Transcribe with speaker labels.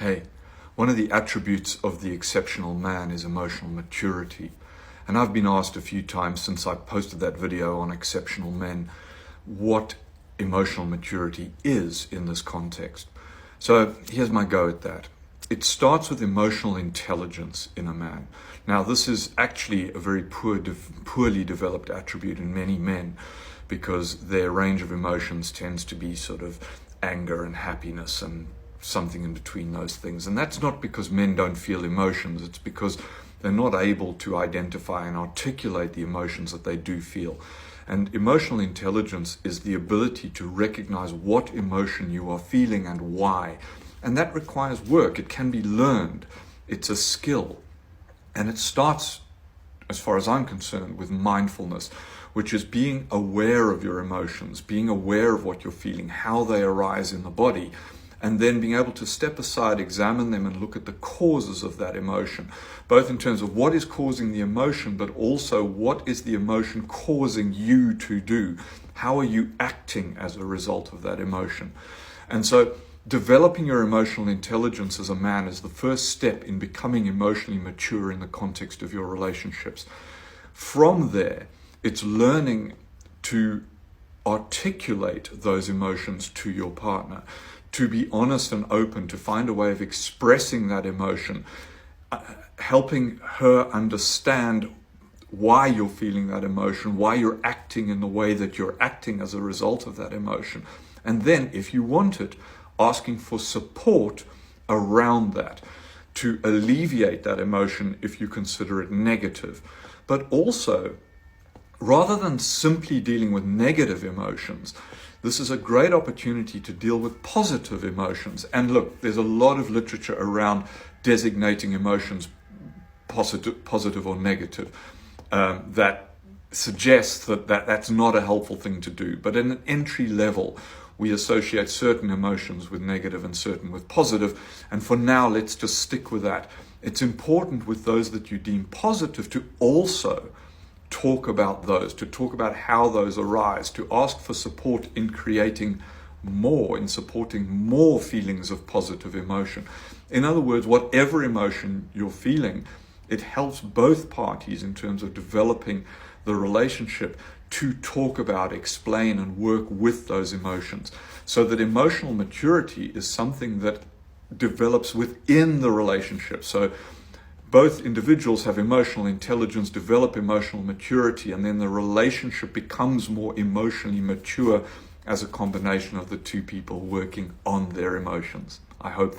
Speaker 1: Hey, one of the attributes of the exceptional man is emotional maturity. And I've been asked a few times since I posted that video on exceptional men what emotional maturity is in this context. So here's my go at that. It starts with emotional intelligence in a man. Now, this is actually a very poorly developed attribute in many men because their range of emotions tends to be sort of anger and happiness and something in between those things. And that's not because men don't feel emotions, it's because they're not able to identify and articulate the emotions that they do feel. And emotional intelligence is the ability to recognize what emotion you are feeling and why. And that requires work. It can be learned. It's a skill. And it starts, as far as I'm concerned, with mindfulness, which is being aware of your emotions, being aware of what you're feeling, how they arise in the body, and then being able to step aside, examine them, and look at the causes of that emotion, both in terms of what is causing the emotion, but also what is the emotion causing you to do? How are you acting as a result of that emotion? And so developing your emotional intelligence as a man is the first step in becoming emotionally mature in the context of your relationships. From there, it's learning to articulate those emotions to your partner, to be honest and open, to find a way of expressing that emotion, helping her understand why you're feeling that emotion, why you're acting in the way that you're acting as a result of that emotion. And then, if you want it, asking for support around that to alleviate that emotion if you consider it negative. But also, rather than simply dealing with negative emotions, this is a great opportunity to deal with positive emotions. And look, there's a lot of literature around designating emotions positive or negative that suggests that that's not a helpful thing to do. But in an entry level, we associate certain emotions with negative and certain with positive. And for now, let's just stick with that. It's important with those that you deem positive to also talk about those, to talk about how those arise, to ask for support in creating more, in supporting more feelings of positive emotion. In other words, whatever emotion you're feeling, it helps both parties in terms of developing the relationship to talk about, explain, and work with those emotions, so that emotional maturity is something that develops within the relationship. So both individuals have emotional intelligence, develop emotional maturity, and then the relationship becomes more emotionally mature as a combination of the two people working on their emotions. I hope